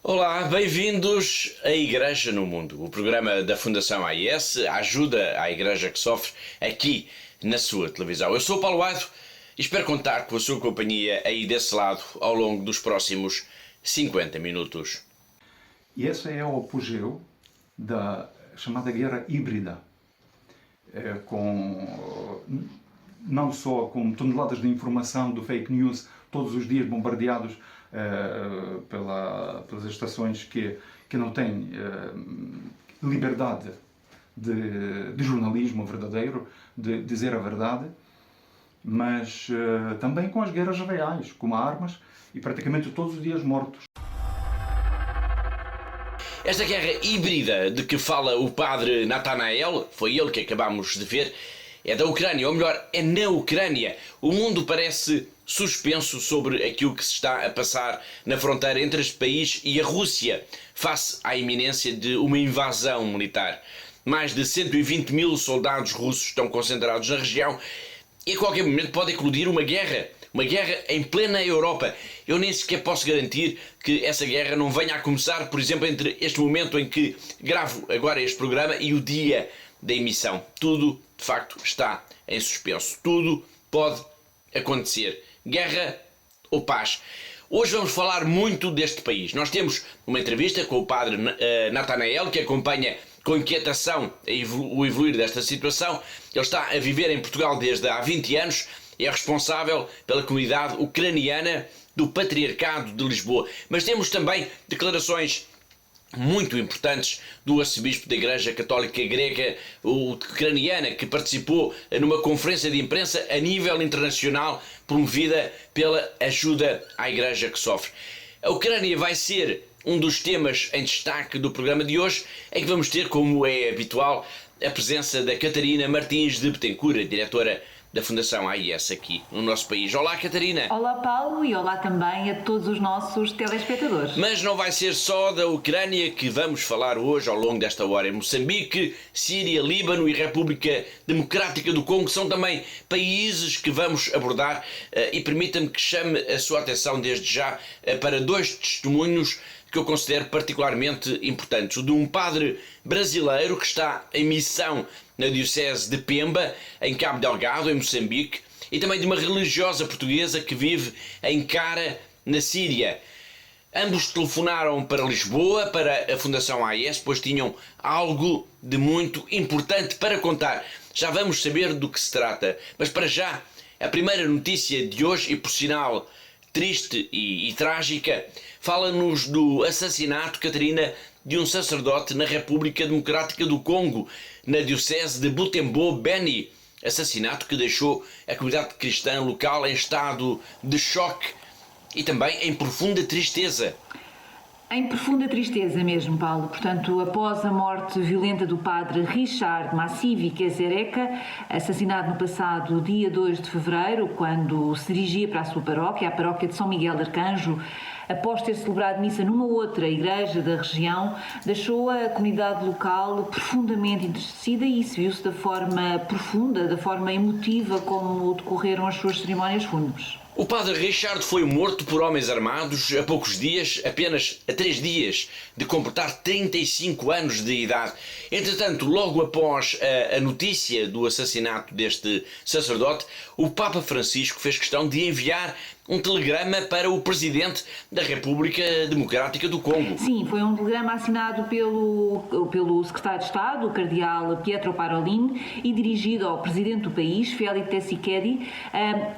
Olá, bem-vindos à Igreja no Mundo, o programa da Fundação AIS, a ajuda à Igreja que sofre, aqui na sua televisão. Eu sou o Paulo Ado e espero contar com a sua companhia aí desse lado ao longo dos próximos 50 minutos. E esse é o apogeu da chamada guerra híbrida, não só com toneladas de informação do fake news todos os dias bombardeados pelas estações que não têm liberdade de jornalismo verdadeiro, de dizer a verdade, mas também com as guerras reais, com armas e praticamente todos os dias mortos. Esta guerra híbrida de que fala o padre Natanael, foi ele que acabámos de ver, é da Ucrânia, ou melhor, é na Ucrânia. O mundo parece suspenso sobre aquilo que se está a passar na fronteira entre este país e a Rússia, face à iminência de uma invasão militar. Mais de 120 mil soldados russos estão concentrados na região e a qualquer momento pode eclodir uma guerra em plena Europa. Eu nem sequer posso garantir que essa guerra não venha a começar, por exemplo, entre este momento em que gravo agora este programa e o dia da emissão. Tudo, de facto, está em suspenso. Tudo pode acontecer. Guerra ou paz. Hoje vamos falar muito deste país. Nós temos uma entrevista com o padre Natanael, que acompanha com inquietação o evoluir desta situação. Ele está a viver em Portugal desde há 20 anos, é responsável pela comunidade ucraniana do Patriarcado de Lisboa. Mas temos também declarações muito importantes do arcebispo da Igreja Católica Grega ucraniana, que participou numa conferência de imprensa a nível internacional promovida pela ajuda à Igreja que sofre. A Ucrânia vai ser um dos temas em destaque do programa de hoje, em que vamos ter, como é habitual, a presença da Catarina Martins de Betancourt, diretora da Fundação AIS aqui no nosso país. Olá, Catarina. Olá, Paulo, e olá também a todos os nossos telespectadores. Mas não vai ser só da Ucrânia que vamos falar hoje ao longo desta hora. Moçambique, Síria, Líbano e República Democrática do Congo são também países que vamos abordar e permita-me que chame a sua atenção desde já para dois testemunhos que eu considero particularmente importantes. O de um padre brasileiro que está em missão na Diocese de Pemba, em Cabo Delgado, em Moçambique, e também de uma religiosa portuguesa que vive em Cara, na Síria. Ambos telefonaram para Lisboa, para a Fundação AIS, pois tinham algo de muito importante para contar. Já vamos saber do que se trata, mas para já, a primeira notícia de hoje, e por sinal triste e trágica, fala-nos do assassinato, Catarina, de um sacerdote na República Democrática do Congo, na Diocese de Butembo-Beni. Assassinato que deixou a comunidade cristã local em estado de choque e também em profunda tristeza. Em profunda tristeza mesmo, Paulo. Portanto, após a morte violenta do padre Richard Massivi Kezereka, assassinado no passado dia 2 de fevereiro, quando se dirigia para a sua paróquia, a paróquia de São Miguel de Arcanjo, após ter celebrado missa numa outra igreja da região, deixou a comunidade local profundamente entristecida e isso viu-se da forma profunda, da forma emotiva como decorreram as suas cerimónias fúnebres. O padre Richard foi morto por homens armados há poucos dias, apenas a 3 dias de completar 35 anos de idade. Entretanto, logo após a notícia do assassinato deste sacerdote, o Papa Francisco fez questão de enviar um telegrama para o Presidente da República Democrática do Congo. Sim, foi um telegrama assinado pelo Secretário de Estado, o Cardeal Pietro Parolin, e dirigido ao Presidente do país, Félix Tshisekedi,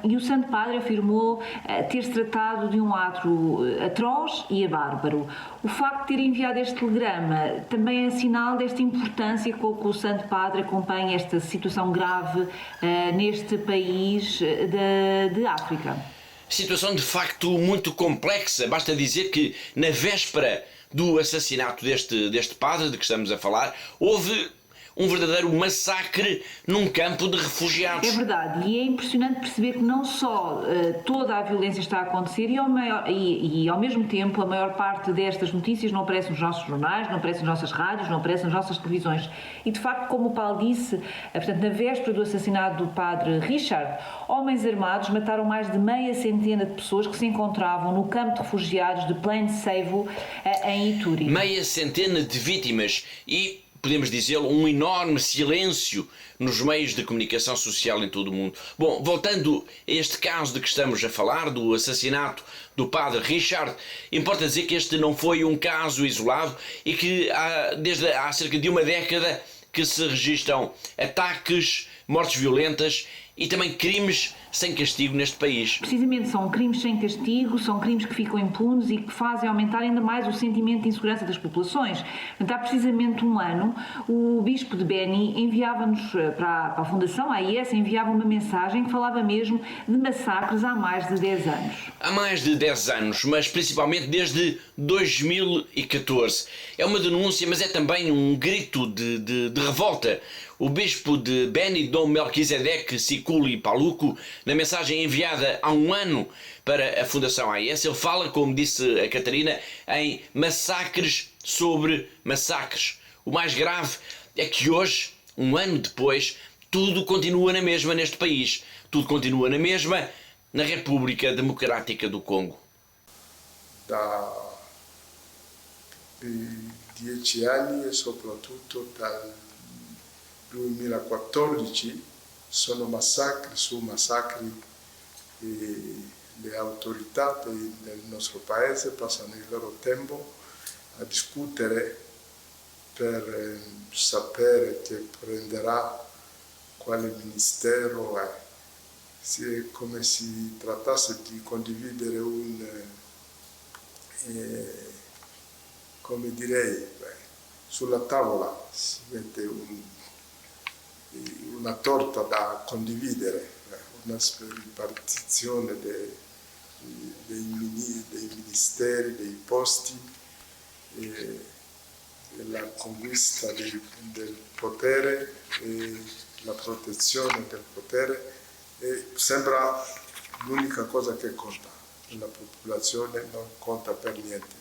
e o Santo Padre afirmou ter-se tratado de um ato atroz e bárbaro. O facto de ter enviado este telegrama também é sinal desta importância com que o Santo Padre acompanha esta situação grave neste país de África. Situação de facto muito complexa. Basta dizer que na véspera do assassinato deste padre de que estamos a falar, houve um verdadeiro massacre num campo de refugiados. É verdade, e é impressionante perceber que não só toda a violência está a acontecer e ao mesmo tempo a maior parte destas notícias não aparece nos nossos jornais, não aparece nas nossas rádios, não aparece nas nossas televisões. E de facto, como o Paulo disse, portanto, na véspera do assassinato do padre Richard, homens armados mataram mais de meia centena de pessoas que se encontravam no campo de refugiados de Plaine Savo, em Ituri. Meia centena de vítimas e, podemos dizê-lo, um enorme silêncio nos meios de comunicação social em todo o mundo. Bom, voltando a este caso de que estamos a falar, do assassinato do padre Richard, importa dizer que este não foi um caso isolado e que desde há cerca de uma década que se registram ataques, mortes violentas e também crimes sem castigo neste país. Precisamente, são crimes sem castigo, são crimes que ficam impunes e que fazem aumentar ainda mais o sentimento de insegurança das populações. Portanto, há precisamente um ano, o bispo de Beni enviava-nos para a Fundação AIS, enviava uma mensagem que falava mesmo de massacres há mais de 10 anos. Há mais de 10 anos, mas principalmente desde 2014. É uma denúncia, mas é também um grito de revolta. O bispo de Beni, Dom Melquisedeque Sikuli Paluku, na mensagem enviada há um ano para a Fundação AIS, ele fala, como disse a Catarina, em massacres sobre massacres. O mais grave é que hoje, um ano depois, tudo continua na mesma neste país. Tudo continua na mesma na República Democrática do Congo. Da 10 anni e soprattutto dal 2014 sono massacri su massacri e le autorità del nostro paese passano il loro tempo a discutere per sapere che prenderà quale ministero è. È come se si trattasse di condividere come direi, sulla tavola si mette una torta da condividere, una ripartizione dei ministeri, dei posti, la conquista del potere e la protezione del potere sembra l'unica cosa che conta, la popolazione non conta per niente.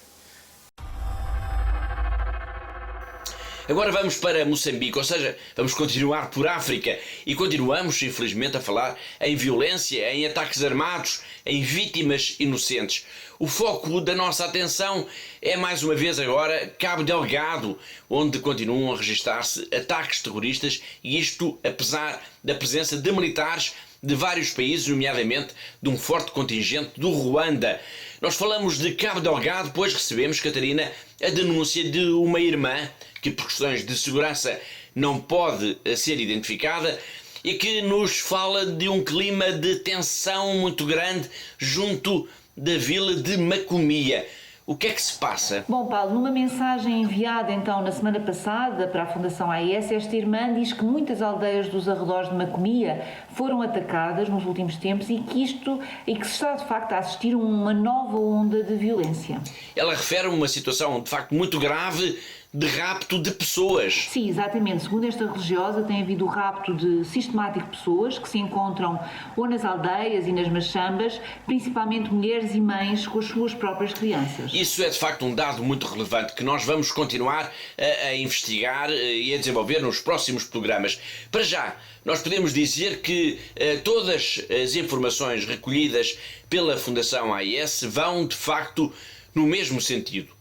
Agora vamos para Moçambique, ou seja, vamos continuar por África e continuamos, infelizmente, a falar em violência, em ataques armados, em vítimas inocentes. O foco da nossa atenção é, mais uma vez agora, Cabo Delgado, onde continuam a registrar-se ataques terroristas e isto apesar da presença de militares de vários países, nomeadamente de um forte contingente do Ruanda. Nós falamos de Cabo Delgado, pois recebemos, Catarina, a denúncia de uma irmã que por questões de segurança não pode ser identificada e que nos fala de um clima de tensão muito grande junto da vila de Macomia. O que é que se passa? Bom, Paulo, numa mensagem enviada então na semana passada para a Fundação AIS, esta irmã diz que muitas aldeias dos arredores de Macomia foram atacadas nos últimos tempos e que se está de facto a assistir a uma nova onda de violência. Ela refere uma situação de facto muito grave de rapto de pessoas. Sim, exatamente. Segundo esta religiosa, tem havido o rapto sistemático de pessoas que se encontram ou nas aldeias e nas machambas, principalmente mulheres e mães com as suas próprias crianças. Isso é de facto um dado muito relevante que nós vamos continuar a investigar e a desenvolver nos próximos programas. Para já, nós podemos dizer que todas as informações recolhidas pela Fundação AIS vão de facto no mesmo sentido.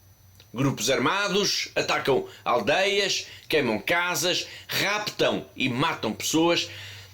Grupos armados atacam aldeias, queimam casas, raptam e matam pessoas.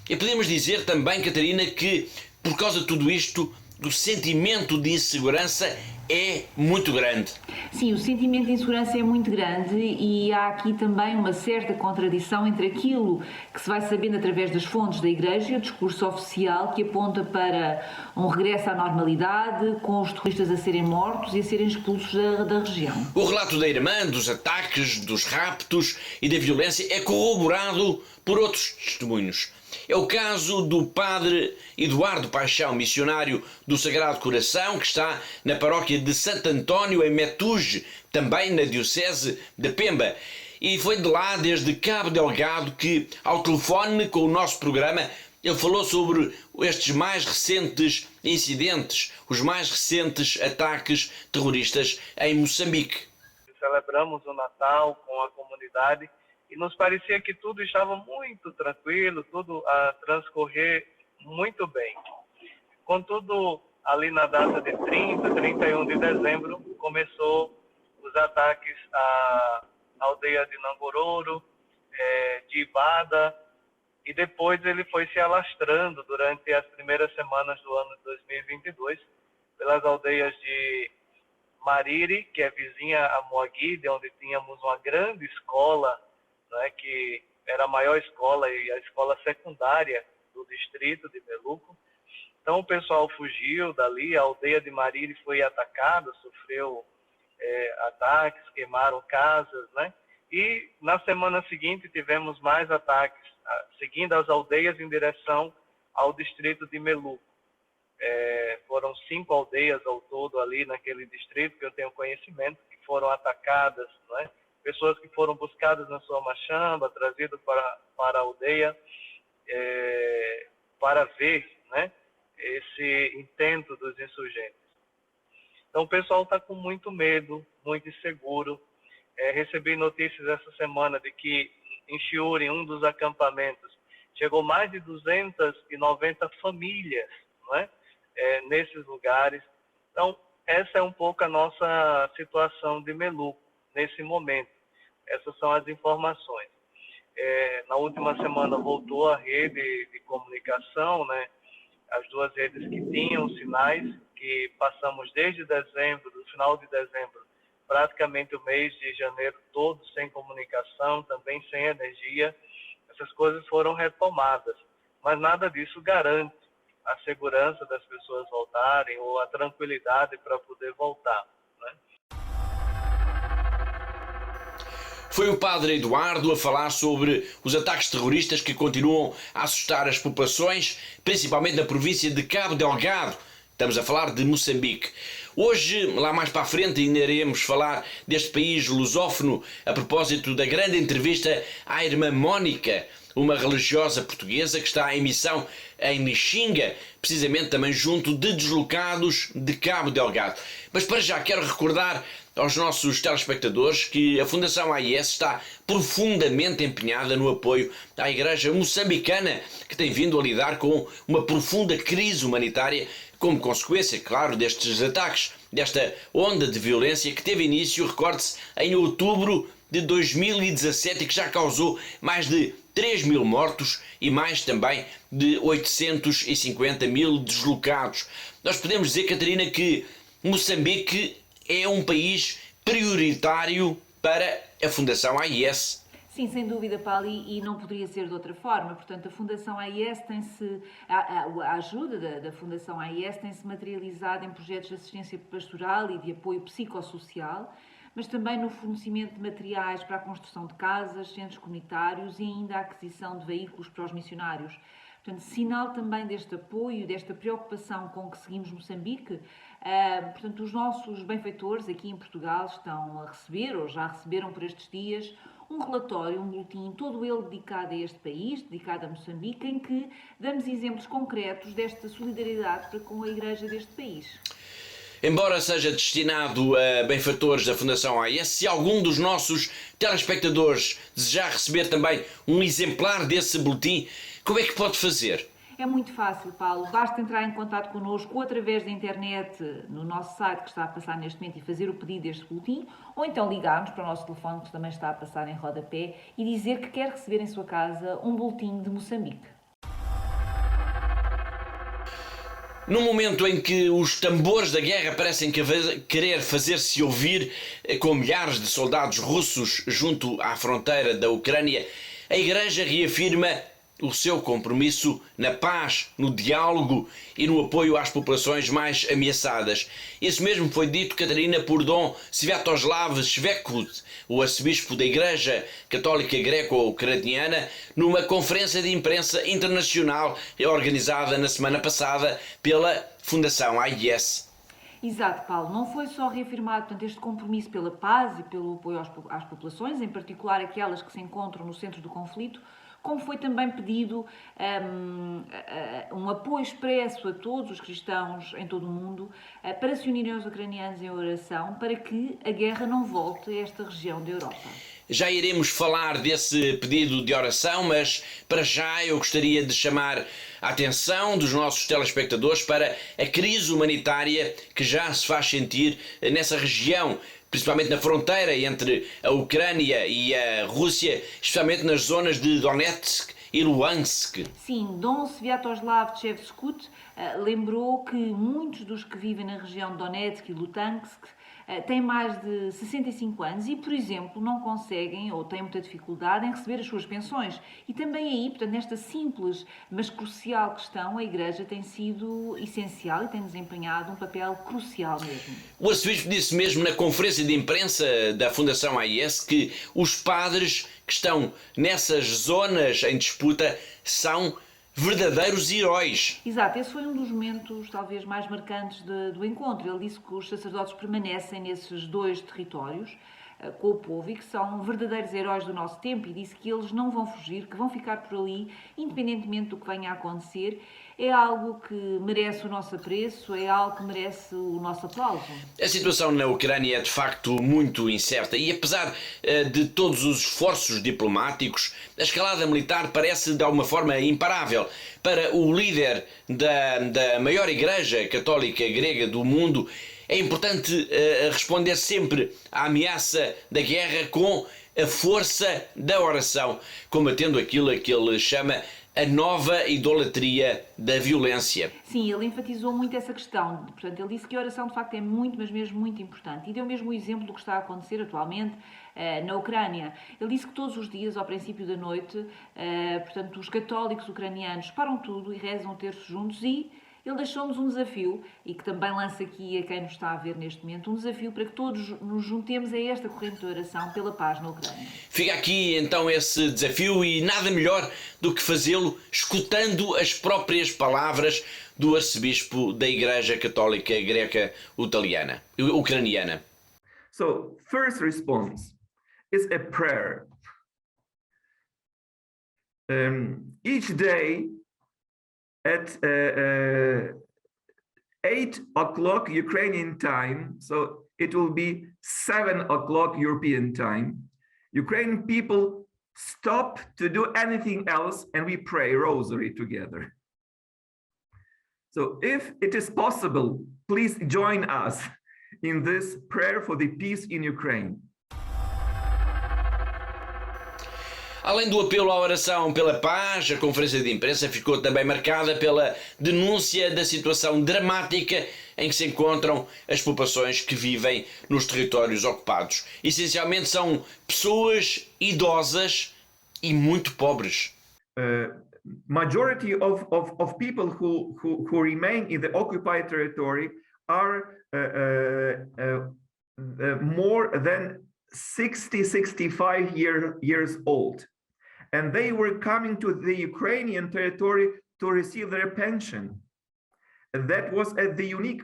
E podemos dizer também, Catarina, que por causa de tudo isto, o sentimento de insegurança é muito grande. Sim, o sentimento de insegurança é muito grande e há aqui também uma certa contradição entre aquilo que se vai sabendo através das fontes da Igreja e o discurso oficial que aponta para um regresso à normalidade, com os terroristas a serem mortos e a serem expulsos da região. O relato da irmã, dos ataques, dos raptos e da violência é corroborado por outros testemunhos. É o caso do padre Eduardo Paixão, missionário do Sagrado Coração, que está na paróquia de Santo António, em Metuge, também na diocese de Pemba. e foi de lá, desde Cabo Delgado, que, ao telefone com o nosso programa, ele falou sobre estes mais recentes incidentes, os mais recentes ataques terroristas em Moçambique. Celebramos o Natal com a comunidade e nos parecia que tudo estava muito tranquilo, tudo a transcorrer muito bem. Contudo, ali na data de 30, 31 de dezembro, começou os ataques à aldeia de Nangororo, de Ibada, e depois ele foi se alastrando durante as primeiras semanas do ano de 2022 pelas aldeias de Mariri, que é vizinha a Moaguide, onde tínhamos uma grande escola, né, que era a maior escola e a escola secundária do distrito de Meluco. Então o pessoal fugiu dali, a aldeia de Mariri foi atacada, sofreu ataques, queimaram casas, né? E na semana seguinte tivemos mais ataques, seguindo as aldeias em direção ao distrito de Meluco. Foram 5 aldeias ao todo ali naquele distrito que eu tenho conhecimento, que foram atacadas, né? Pessoas que foram buscadas na sua machamba, trazidas para a aldeia para ver, né, esse intento dos insurgentes. Então o pessoal está com muito medo, muito inseguro. Recebi notícias essa semana de que em Chiuri, um dos acampamentos, chegou mais de 290 famílias, né, nesses lugares. Então, essa é um pouco a nossa situação de Meluco nesse momento. Essas são as informações. Na última semana voltou a rede de comunicação, né, as 2 redes que tinham sinais, que passamos desde dezembro, do final de dezembro, praticamente o mês de janeiro todo sem comunicação, também sem energia. Essas coisas foram retomadas, mas nada disso garante a segurança das pessoas voltarem ou a tranquilidade para poder voltar, né? Foi o padre Eduardo a falar sobre os ataques terroristas que continuam a assustar as populações, principalmente na província de Cabo Delgado. Estamos a falar de Moçambique. Hoje, lá mais para a frente, ainda iremos falar deste país lusófono a propósito da grande entrevista à irmã Mónica, uma religiosa portuguesa que está em missão em Nixinga, precisamente também junto de deslocados de Cabo Delgado. Mas para já quero recordar aos nossos telespectadores que a Fundação AIS está profundamente empenhada no apoio à Igreja moçambicana, que tem vindo a lidar com uma profunda crise humanitária como consequência, claro, destes ataques, desta onda de violência que teve início, recorde-se, em outubro de 2017 e que já causou mais de 3.000 mortos e mais também de 850.000 deslocados. Nós podemos dizer, Catarina, que Moçambique é um país prioritário para a Fundação AIS. Sim, sem dúvida, Paulo, e não poderia ser de outra forma. Portanto, a Fundação AIS tem-se, a ajuda da Fundação AIS tem-se materializado em projetos de assistência pastoral e de apoio psicossocial, mas também no fornecimento de materiais para a construção de casas, centros comunitários e ainda a aquisição de veículos para os missionários. Portanto, sinal também deste apoio, desta preocupação com que seguimos Moçambique. Portanto, os nossos benfeitores aqui em Portugal estão a receber, ou já receberam por estes dias, um relatório, um boletim, todo ele dedicado a este país, dedicado a Moçambique, em que damos exemplos concretos desta solidariedade para com a Igreja deste país. Embora seja destinado a benfeitores da Fundação AIS, se algum dos nossos telespectadores desejar receber também um exemplar desse boletim, como é que pode fazer? É muito fácil, Paulo. Basta entrar em contato connosco ou através da internet no nosso site que está a passar neste momento e fazer o pedido deste boletim, ou então ligar-nos para o nosso telefone que também está a passar em rodapé e dizer que quer receber em sua casa um boletim de Moçambique. No momento em que os tambores da guerra parecem querer fazer-se ouvir com milhares de soldados russos junto à fronteira da Ucrânia, a Igreja reafirma o seu compromisso na paz, no diálogo e no apoio às populações mais ameaçadas. Isso mesmo foi dito, Catarina, por Dom Sviatoslav Shvekut, o arcebispo da Igreja Católica Greco-Ucraniana, numa conferência de imprensa internacional organizada na semana passada pela Fundação AIS. Exato, Paulo. Não foi só reafirmado, portanto, este compromisso pela paz e pelo apoio às populações, em particular aquelas que se encontram no centro do conflito, como foi também pedido um apoio expresso a todos os cristãos em todo o mundo para se unirem aos ucranianos em oração para que a guerra não volte a esta região da Europa. Já iremos falar desse pedido de oração, mas para já eu gostaria de chamar a atenção dos nossos telespectadores para a crise humanitária que já se faz sentir nessa região, principalmente na fronteira entre a Ucrânia e a Rússia, especialmente nas zonas de Donetsk e Luhansk. Sim, Dom Sviatoslav Chevskut lembrou que muitos dos que vivem na região de Donetsk e Luhansk têm mais de 65 anos e, por exemplo, não conseguem ou têm muita dificuldade em receber as suas pensões. E também aí, portanto, nesta simples mas crucial questão, a Igreja tem sido essencial e tem desempenhado um papel crucial mesmo. O arcebispo disse mesmo na conferência de imprensa da Fundação AIS que os padres que estão nessas zonas em disputa são verdadeiros heróis. Exato, esse foi um dos momentos talvez mais marcantes do encontro. Ele disse que os sacerdotes permanecem nesses dois territórios com o povo e que são verdadeiros heróis do nosso tempo e disse que eles não vão fugir, que vão ficar por ali, independentemente do que venha a acontecer. É algo que merece o nosso apreço, é algo que merece o nosso aplauso. A situação na Ucrânia é de facto muito incerta e apesar de todos os esforços diplomáticos, a escalada militar parece de alguma forma imparável. Para o líder da maior igreja católica grega do mundo, é importante responder sempre à ameaça da guerra com a força da oração, combatendo aquilo a que ele chama a nova idolatria da violência. Sim, ele enfatizou muito essa questão. Portanto, ele disse que a oração de facto é muito, mas mesmo muito importante. E deu mesmo o exemplo do que está a acontecer atualmente na Ucrânia. Ele disse que todos os dias, ao princípio da noite, portanto, os católicos ucranianos param tudo e rezam o terço juntos e ele deixou-nos um desafio, e que também lança aqui a quem nos está a ver neste momento, um desafio para que todos nos juntemos a esta corrente de oração pela paz na Ucrânia. Fica aqui então esse desafio e nada melhor do que fazê-lo escutando as próprias palavras do arcebispo da Igreja Católica Greca Ucraniana. So, first response is a prayer. Each day at 8 o'clock Ukrainian time, so it will be 7 o'clock European time, Ukrainian people stop to do anything else and we pray rosary together. So if it is possible, please join us in this prayer for the peace in Ukraine. Além do apelo à oração pela paz, a conferência de imprensa ficou também marcada pela denúncia da situação dramática em que se encontram as populações que vivem nos territórios ocupados. Essencialmente são pessoas idosas e muito pobres. Majority of people who remain in the occupied territory are more than 65 years old. And they were coming to the Ukrainian territory to receive their pension. And that was the unique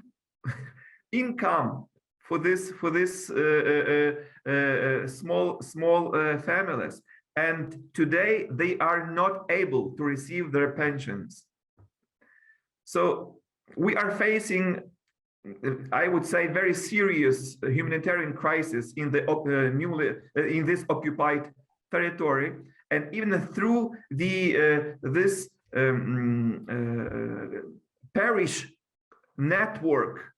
income for this small families. And today they are not able to receive their pensions. So we are facing, I would say, very serious humanitarian crisis in in this occupied territory, and even through this parish network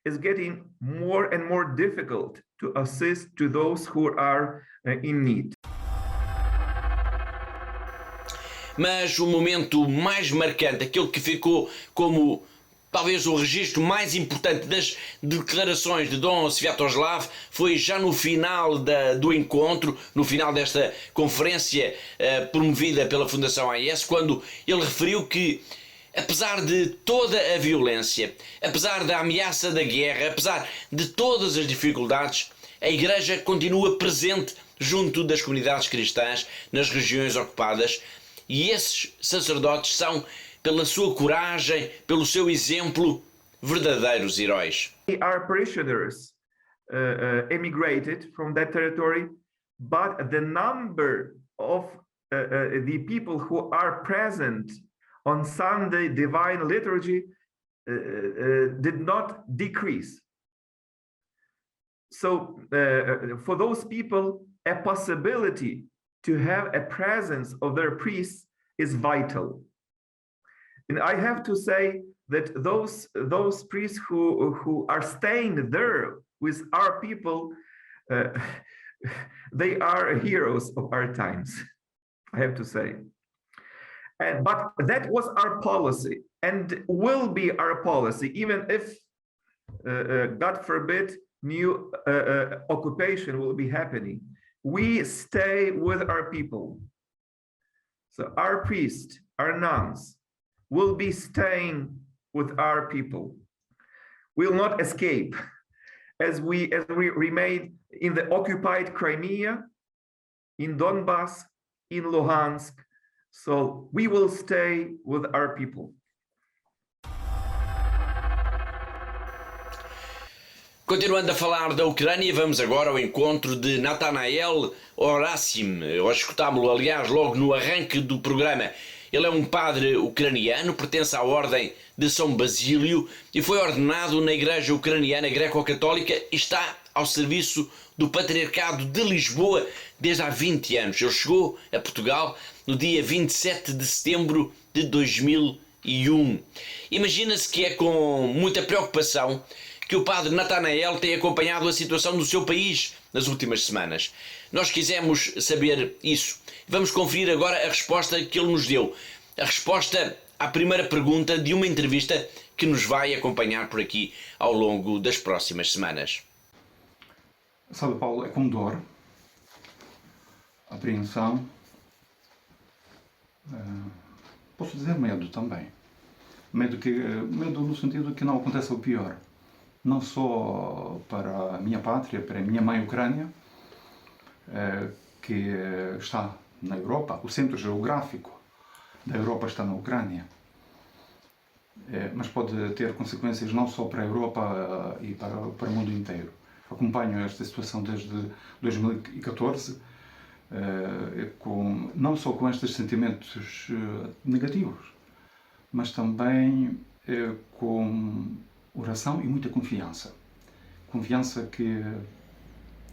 is getting more and more difficult to assist to those who are in need. Mas o momento mais marcante, aquele que ficou como talvez o registro mais importante das declarações de Dom Sviatoslav, foi já no final do encontro, no final desta conferência promovida pela Fundação AIS, quando ele referiu que, apesar de toda a violência, apesar da ameaça da guerra, apesar de todas as dificuldades, a Igreja continua presente junto das comunidades cristãs nas regiões ocupadas, e esses sacerdotes são, pela sua coragem, pelo seu exemplo, verdadeiros heróis. Our parishioners emigrated from that territory, but the number of the people who are present on Sunday Divine Liturgy did not decrease. So for those people, a possibility to have a presence of their priests is vital. And I have to say that those priests who are staying there with our people, they are heroes of our times, I have to say. But that was our policy and will be our policy, even if, God forbid, new occupation will be happening. We stay with our people. So our priests, our nuns, will be staying with our people. Will not escape, as we remain in the occupied Crimea, in Donbass, in Luhansk. So we will stay with our people. Continuando a falar da Ucrânia, vamos agora ao encontro de Nathanael Orasim. Hoje escutámo-lo, aliás, logo no arranque do programa. Ele é um padre ucraniano, pertence à Ordem de São Basílio e foi ordenado na Igreja Ucraniana Greco-Católica e está ao serviço do Patriarcado de Lisboa desde há 20 anos. Ele chegou a Portugal no dia 27 de setembro de 2001. Imagina-se que é com muita preocupação que o padre Nathanael tem acompanhado a situação do seu país nas últimas semanas. Nós quisemos saber isso. Vamos conferir agora a resposta que ele nos deu. A resposta à primeira pergunta de uma entrevista que nos vai acompanhar por aqui ao longo das próximas semanas. Sabe, Paulo, é como dor, apreensão, posso dizer medo também. Medo no sentido que não aconteça o pior. Não só para a minha pátria, para a minha mãe Ucrânia, que está na Europa, o centro geográfico da Europa está na Ucrânia, mas pode ter consequências não só para a Europa e para o mundo inteiro. Acompanho esta situação desde 2014, não só com estes sentimentos negativos, mas também com oração e muita confiança. Confiança que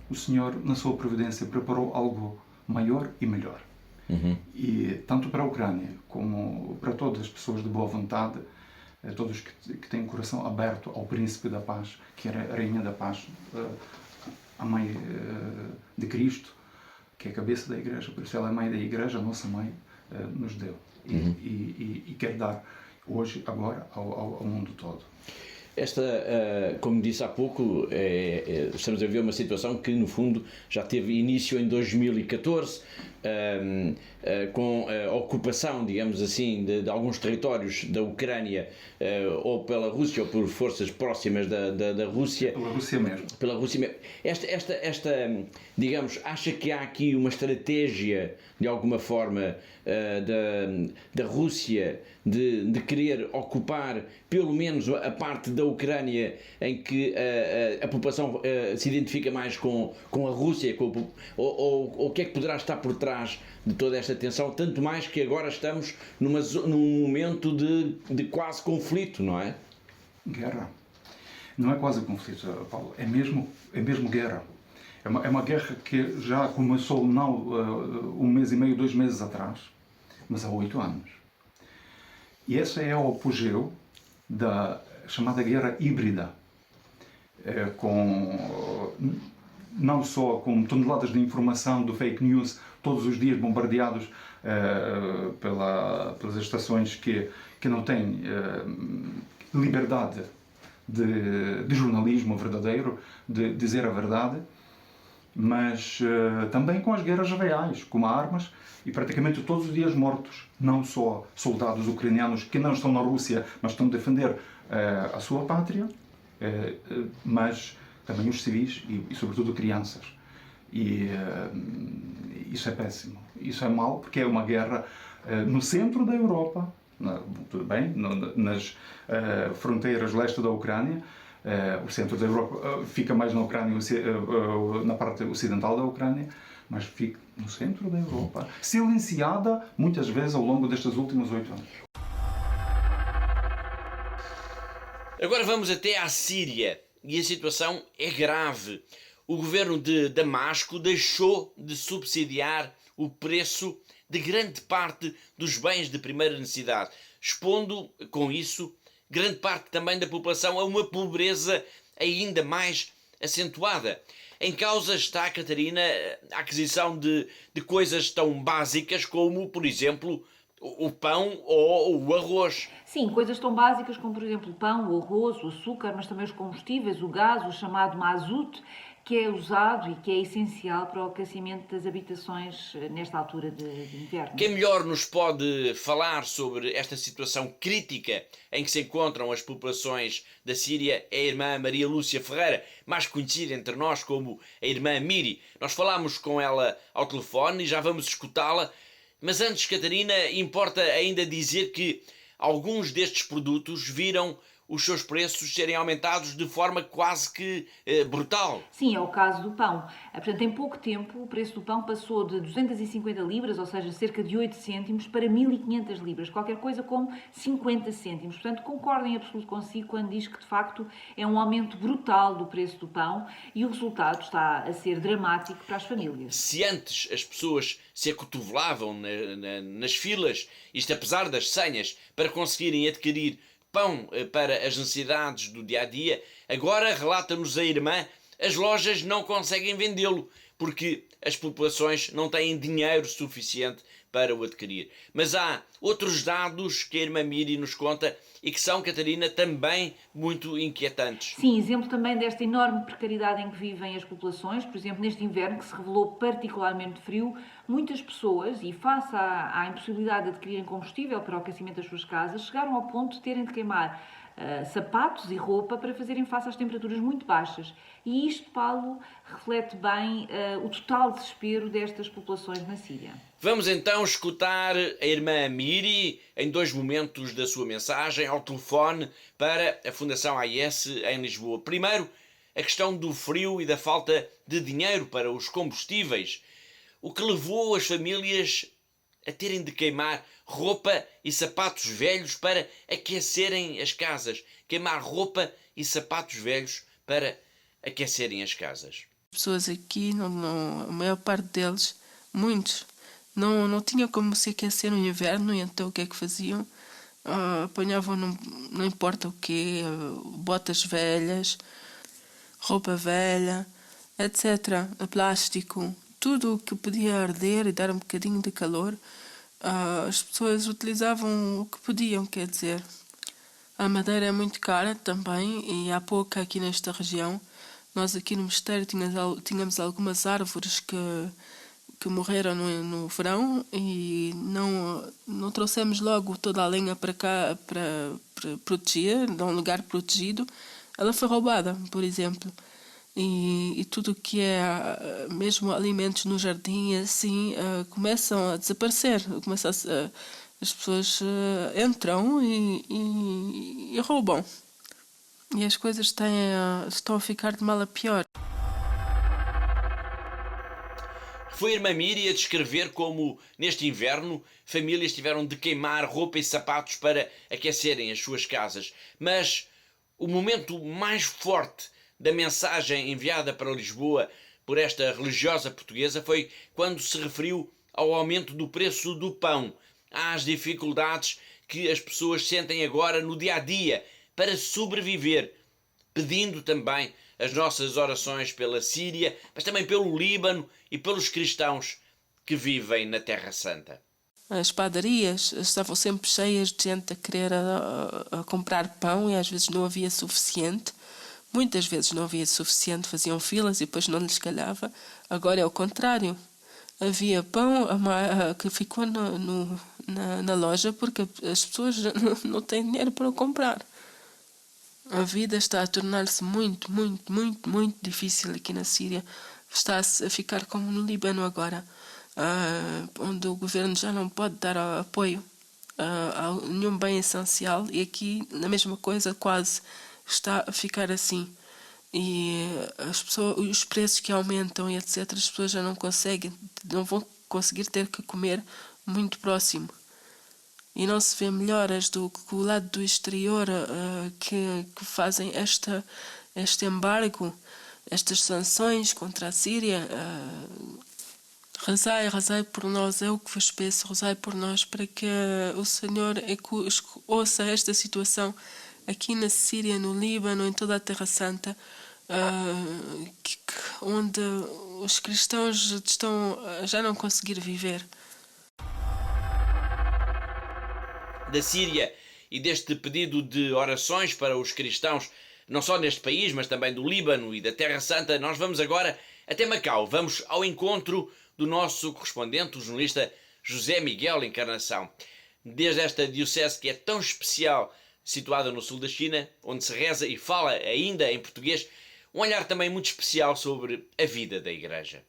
o Senhor, na sua providência, preparou algo maior e melhor. E tanto para a Ucrânia como para todas as pessoas de boa vontade, todos que têm o coração aberto ao Príncipe da Paz, que era a Rainha da Paz, a Mãe de Cristo, que é a cabeça da Igreja, por isso ela é a Mãe da Igreja, a nossa Mãe, nos deu. E quer dar hoje, agora, ao mundo todo. Esta, como disse há pouco, estamos a ver uma situação que, no fundo, já teve início em 2014, com a ocupação, digamos assim, de alguns territórios da Ucrânia, ou pela Rússia, ou por forças próximas da Rússia. Pela Rússia mesmo. Pela Rússia mesmo. Digamos, acha que há aqui uma estratégia, de alguma forma, da Rússia de querer ocupar pelo menos a parte da Ucrânia em que a população se identifica mais com a Rússia, ou o que é que poderá estar por trás de toda esta tensão, tanto mais que agora estamos num momento de quase conflito, não é? Guerra. Não é quase conflito, Paulo, é mesmo guerra. É uma guerra que já começou não 1 mês e meio, 2 meses atrás, mas há 8 anos. E esse é o apogeu da chamada guerra híbrida, não só com toneladas de informação, do fake news, todos os dias bombardeados pelas estações que não têm liberdade de jornalismo verdadeiro, de dizer a verdade, mas também com as guerras reais, com armas, e praticamente todos os dias mortos, não só soldados ucranianos que não estão na Rússia, mas estão a defender a sua pátria, mas também os civis e sobretudo crianças. E isso é péssimo, isso é mau, porque é uma guerra no centro da Europa, tudo bem, nas fronteiras leste da Ucrânia, O centro da Europa fica mais na Ucrânia, na parte ocidental da Ucrânia, mas fica no centro da Europa, silenciada muitas vezes ao longo destes últimos 8 anos. Agora vamos até à Síria e a situação é grave. O governo de Damasco deixou de subsidiar o preço de grande parte dos bens de primeira necessidade, expondo com isso grande parte também da população a uma pobreza ainda mais acentuada. Em causa está, Catarina, a aquisição de coisas tão básicas como, por exemplo, o pão ou o arroz. Sim, coisas tão básicas como, por exemplo, o pão, o arroz, o açúcar, mas também os combustíveis, o gás, o chamado mazout, que é usado e que é essencial para o aquecimento das habitações nesta altura de inverno. Quem melhor nos pode falar sobre esta situação crítica em que se encontram as populações da Síria é a irmã Maria Lúcia Ferreira, mais conhecida entre nós como a irmã Miri. Nós falámos com ela ao telefone e já vamos escutá-la, mas antes, Catarina, importa ainda dizer que alguns destes produtos viram os seus preços serem aumentados de forma quase que brutal. Sim, é o caso do pão. Portanto, em pouco tempo, o preço do pão passou de 250 libras, ou seja, cerca de 8 cêntimos, para 1.500 libras, qualquer coisa como 50 cêntimos. Portanto, concordo em absoluto consigo quando diz que, de facto, é um aumento brutal do preço do pão e o resultado está a ser dramático para as famílias. Se antes as pessoas se acotovelavam nas filas, isto apesar das senhas, para conseguirem adquirir pão para as necessidades do dia-a-dia, agora, relata-nos a irmã, as lojas não conseguem vendê-lo, porque as populações não têm dinheiro suficiente para o adquirir. Mas há outros dados que a irmã Miri nos conta e que são, Catarina, também muito inquietantes. Sim, exemplo também desta enorme precariedade em que vivem as populações. Por exemplo, neste inverno, que se revelou particularmente frio, muitas pessoas, e face à impossibilidade de adquirirem combustível para o aquecimento das suas casas, chegaram ao ponto de terem de queimar sapatos e roupa para fazerem face às temperaturas muito baixas. E isto, Paulo, reflete bem o total desespero destas populações na Síria. Vamos então escutar a irmã Miri em 2 momentos da sua mensagem ao telefone para a Fundação AIS em Lisboa. Primeiro, a questão do frio e da falta de dinheiro para os combustíveis, o que levou as famílias a terem de queimar roupa e sapatos velhos para aquecerem as casas. Queimar roupa e sapatos velhos para aquecerem as casas. As pessoas aqui, a maior parte deles, muitos, não tinham como se aquecer no inverno, e então o que é que faziam? Apanhavam, não importa o quê, botas velhas, roupa velha, etc., plástico, tudo o que podia arder e dar um bocadinho de calor, as pessoas utilizavam o que podiam, quer dizer. A madeira é muito cara também e há pouca aqui nesta região. Nós aqui no mosteiro tínhamos algumas árvores que morreram no verão e não trouxemos logo toda a lenha para cá para proteger, de um lugar protegido. Ela foi roubada, por exemplo. E tudo o que é mesmo alimentos no jardim assim começam a desaparecer. As pessoas entram e roubam. E as coisas estão a ficar de mal a pior. Foi a irmã Miri a descrever como, neste inverno, famílias tiveram de queimar roupa e sapatos para aquecerem as suas casas. Mas o momento mais forte da mensagem enviada para Lisboa por esta religiosa portuguesa foi quando se referiu ao aumento do preço do pão, às dificuldades que as pessoas sentem agora no dia-a-dia para sobreviver, pedindo também as nossas orações pela Síria, mas também pelo Líbano e pelos cristãos que vivem na Terra Santa. As padarias estavam sempre cheias de gente a querer a comprar pão e às vezes não havia suficiente. Muitas vezes não havia suficiente, faziam filas e depois não lhes calhava. Agora é o contrário. Havia pão que ficou na loja porque as pessoas não têm dinheiro para comprar. A vida está a tornar-se muito, muito, muito, muito difícil aqui na Síria. Está a ficar como no Líbano agora, onde o governo já não pode dar apoio a nenhum bem essencial. E aqui, a mesma coisa quase. está a ficar assim. E os preços que aumentam e etc., as pessoas já não vão conseguir ter que comer muito próximo. E não se vê melhoras do que o lado do exterior que fazem este embargo, estas sanções contra a Síria. Rezai por nós, é o que vos peço, rezai por nós, para que o Senhor ouça esta situação aqui na Síria, no Líbano, em toda a Terra Santa, onde os cristãos estão a já não conseguir viver. Da Síria e deste pedido de orações para os cristãos, não só neste país, mas também do Líbano e da Terra Santa, nós vamos agora até Macau. Vamos ao encontro do nosso correspondente, o jornalista José Miguel Encarnação. Desde esta diocese que é tão especial, situada no sul da China, onde se reza e fala ainda em português, um olhar também muito especial sobre a vida da Igreja.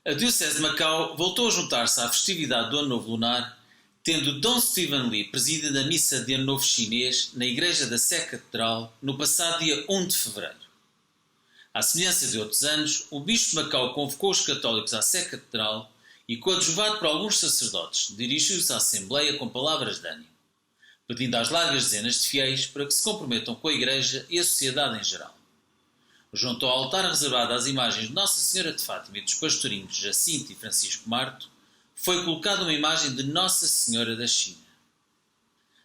A Diocese de Macau voltou a juntar-se à festividade do Ano Novo Lunar, tendo Dom Stephen Lee presidido a missa de Ano Novo chinês na Igreja da Sé Catedral no passado dia 1 de fevereiro. À semelhança de outros anos, o Bispo de Macau convocou os católicos à Sé Catedral e, coadjuvado por alguns sacerdotes, dirigiu-se à Assembleia com palavras de ânimo, pedindo às largas dezenas de fiéis para que se comprometam com a Igreja e a sociedade em geral. Junto ao altar reservado às imagens de Nossa Senhora de Fátima e dos pastorinhos Jacinto e Francisco Marto, foi colocada uma imagem de Nossa Senhora da China.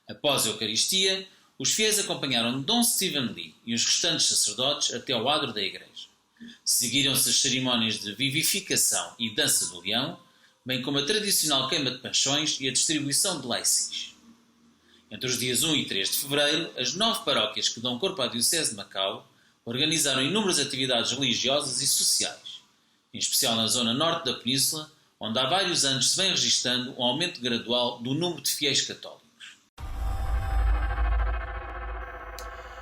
Após a Eucaristia, os fiéis acompanharam Dom Stephen Lee e os restantes sacerdotes até ao adro da igreja. Seguiram-se as cerimónias de vivificação e dança do leão, bem como a tradicional queima de panchões e a distribuição de laicis. Entre os dias 1 e 3 de fevereiro, as 9 paróquias que dão corpo à Diocese de Macau organizaram inúmeras atividades religiosas e sociais, em especial na zona norte da península, onde há vários anos se vem registrando um aumento gradual do número de fiéis católicos.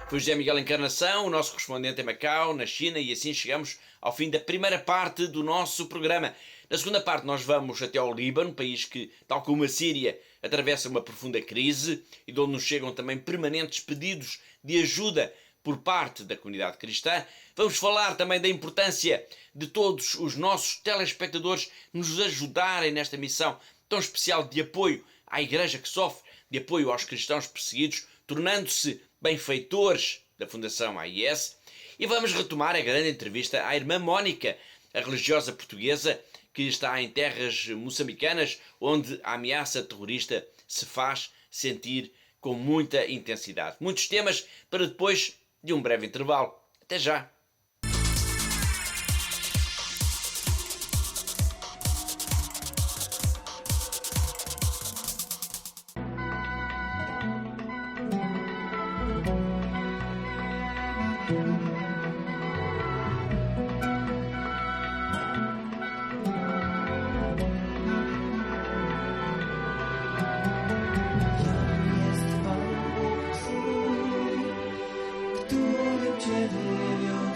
Foi José Miguel Encarnação, o nosso correspondente em Macau, na China, e assim chegamos ao fim da primeira parte do nosso programa. Na segunda parte nós vamos até ao Líbano, país que, tal como a Síria, atravessa uma profunda crise e de onde nos chegam também permanentes pedidos de ajuda por parte da comunidade cristã. Vamos falar também da importância de todos os nossos telespectadores nos ajudarem nesta missão tão especial de apoio à Igreja que sofre, de apoio aos cristãos perseguidos, tornando-se benfeitores da Fundação AIS. E vamos retomar a grande entrevista à irmã Mónica, a religiosa portuguesa que está em terras moçambicanas, onde a ameaça terrorista se faz sentir com muita intensidade. Muitos temas para depois de um breve intervalo. Até já! Ciebie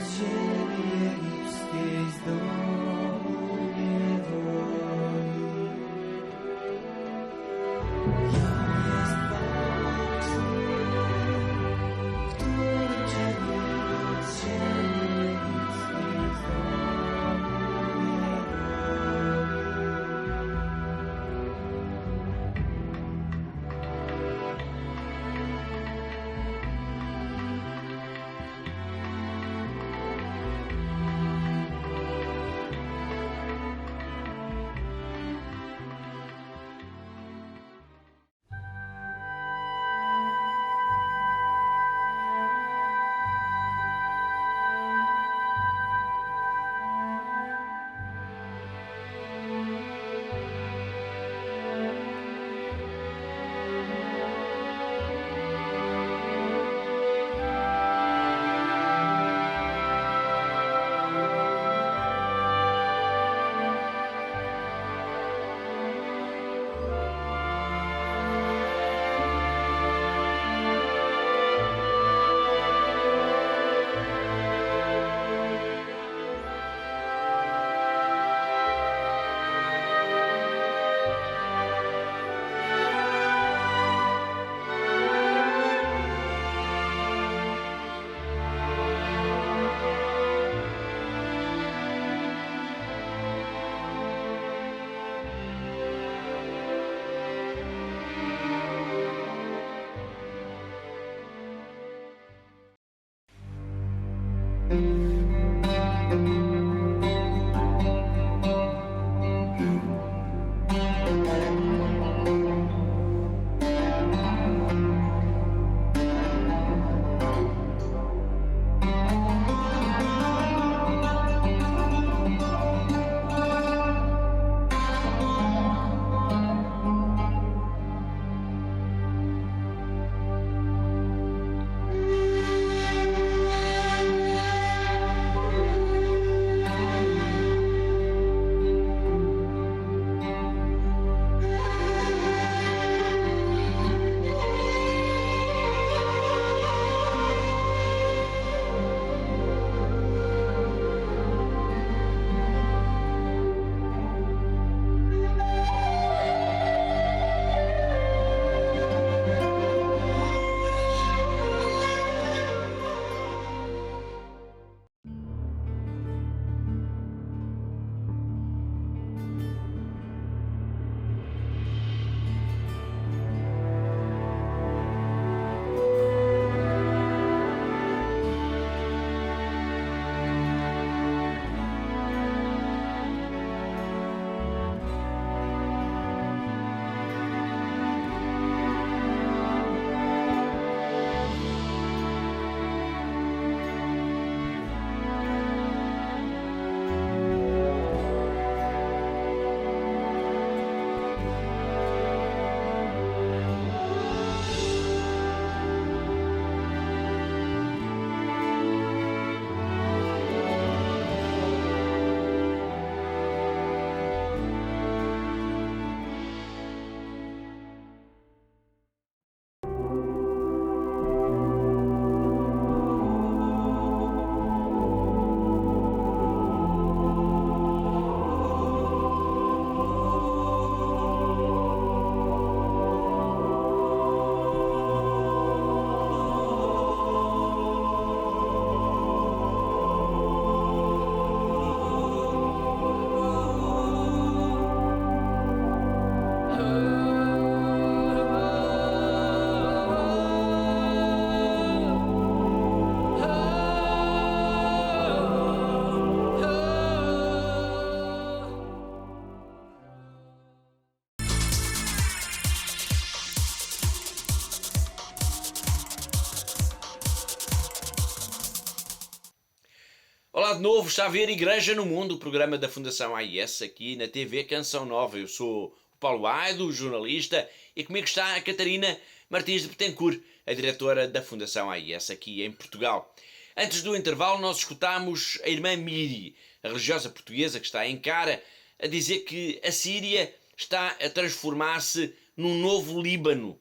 Olá de novo, está a ver Igreja no Mundo, o programa da Fundação AIS, aqui na TV Canção Nova. Eu sou o Paulo Aido, jornalista, e comigo está a Catarina Martins de Betancourt, a diretora da Fundação AIS aqui em Portugal. Antes do intervalo nós escutámos a irmã Miri, a religiosa portuguesa que está em Cara, a dizer que a Síria está a transformar-se num novo Líbano.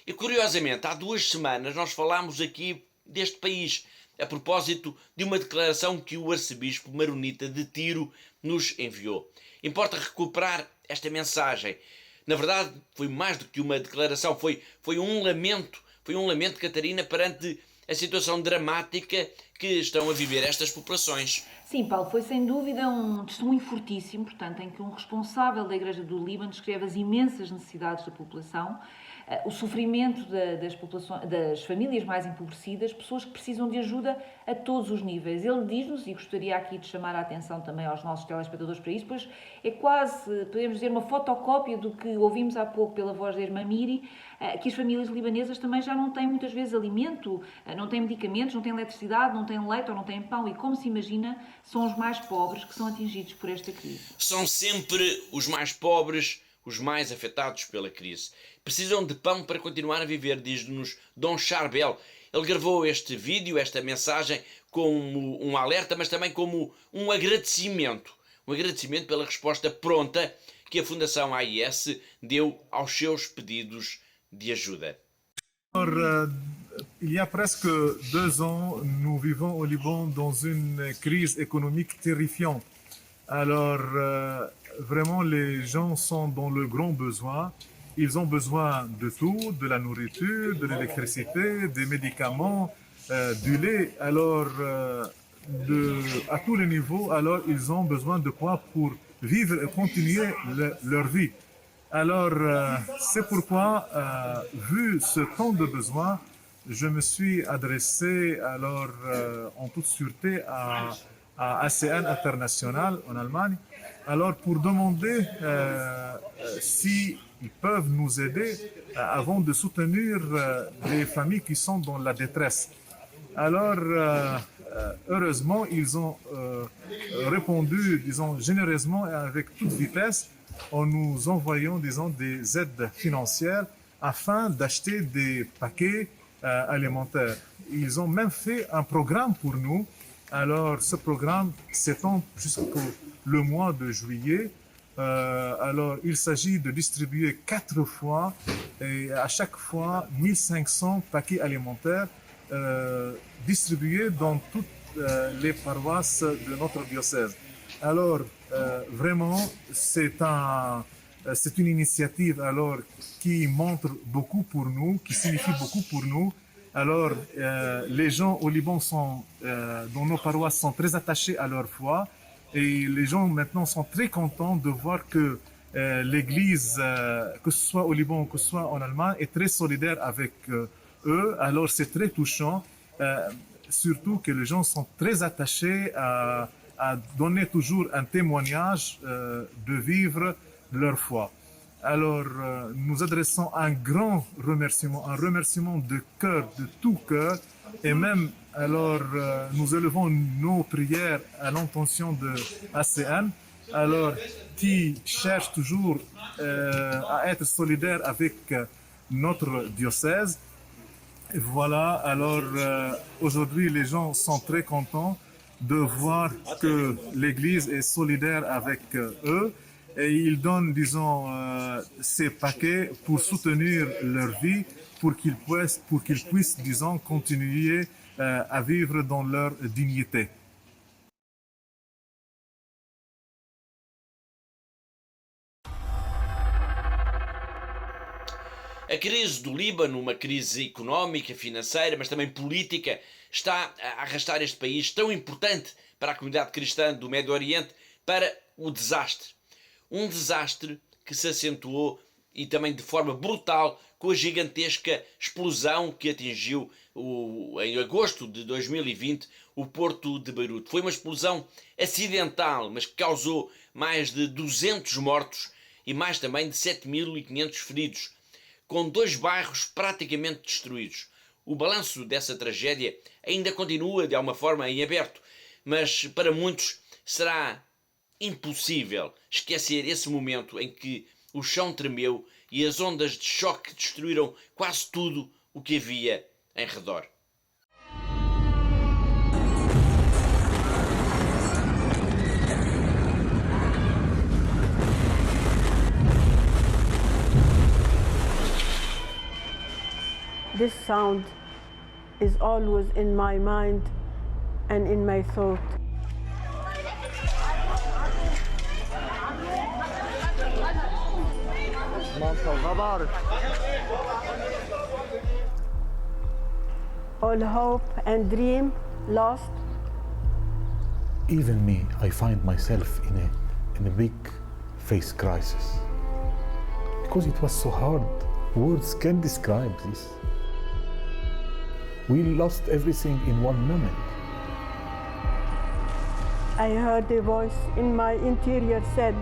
E curiosamente, há 2 semanas nós falámos aqui deste país, a propósito de uma declaração que o arcebispo maronita de Tiro nos enviou. Importa recuperar esta mensagem. Na verdade, foi mais do que uma declaração, foi um lamento, Catarina, perante a situação dramática que estão a viver estas populações. Sim, Paulo, foi sem dúvida um testemunho fortíssimo, portanto, em que um responsável da Igreja do Líbano descreve as imensas necessidades da população, o sofrimento das famílias mais empobrecidas, pessoas que precisam de ajuda a todos os níveis. Ele diz-nos, e gostaria aqui de chamar a atenção também aos nossos telespectadores para isso, pois é quase, podemos dizer, uma fotocópia do que ouvimos há pouco pela voz da irmã Miri, que as famílias libanesas também já não têm muitas vezes alimento, não têm medicamentos, não têm eletricidade, não têm leite ou não têm pão, e como se imagina, são os mais pobres que são atingidos por esta crise. São sempre os mais pobres, os mais afetados pela crise. Precisam de pão para continuar a viver, diz-nos Dom Charbel. Ele gravou este vídeo, esta mensagem, como um alerta, mas também como um agradecimento. Um agradecimento pela resposta pronta que a Fundação AIS deu aos seus pedidos de ajuda. Il y a presque 2 ans, nous vivons au Liban dans une crise économique terrifiante. Alors, vraiment, les gens sont dans le grand besoin. Ils ont besoin de tout, de la nourriture, de l'électricité, des médicaments, du lait. Alors, à tous les niveaux, alors ils ont besoin de quoi pour vivre et continuer leur vie. Alors, c'est pourquoi, vu ce temps de besoin, je me suis adressé alors en toute sûreté à ACN International en Allemagne, alors pour demander si ils peuvent nous aider avant de soutenir les familles qui sont dans la détresse. Alors, heureusement, ils ont répondu, disons, généreusement et avec toute vitesse en nous envoyant, disons, des aides financières afin d'acheter des paquets alimentaires. Ils ont même fait un programme pour nous. Alors, ce programme s'étend jusqu'au mois de juillet. Alors, il s'agit de distribuer 4 fois et à chaque fois 1500 paquets alimentaires distribués dans toutes les paroisses de notre diocèse. Alors, vraiment, c'est une initiative alors qui montre beaucoup pour nous, qui signifie beaucoup pour nous. Alors, les gens au Liban dans nos paroisses sont très attachés à leur foi et les gens maintenant sont très contents de voir que l'Église, que ce soit au Liban ou que ce soit en Allemagne, est très solidaire avec eux. Alors, c'est très touchant, surtout que les gens sont très attachés à donner toujours un témoignage de vivre leur foi. Alors, nous adressons un grand remerciement de cœur, de tout cœur, et même, alors, nous élevons nos prières à l'intention de ACN, alors, qui cherche toujours à être solidaire avec notre diocèse. Et voilà, alors, aujourd'hui, les gens sont très contents de voir que l'Église est solidaire avec eux. Et ils donnent, disons, ces paquets pour soutenir leur vie, pour qu'ils puissent, disons, continuer à vivre dans leur dignité. A crise do Líbano, uma crise económica, financeira, mas também política, está a arrastar este país tão importante para a comunidade cristã do Médio Oriente para o desastre. Um desastre que se acentuou e também de forma brutal com a gigantesca explosão que atingiu em agosto de 2020 o porto de Beirute. Foi uma explosão acidental, mas que causou mais de 200 mortos e mais também de 7.500 feridos, com 2 bairros praticamente destruídos. O balanço dessa tragédia ainda continua de alguma forma em aberto, mas para muitos será impossível esquecer esse momento em que o chão tremeu e as ondas de choque destruíram quase tudo o que havia em redor. This sound is always in my mind and in my thought. All hope and dream lost. Even me, I find myself in a big face crisis. Because it was so hard. Words can't describe this. We lost everything in one moment. I heard a voice in my interior said,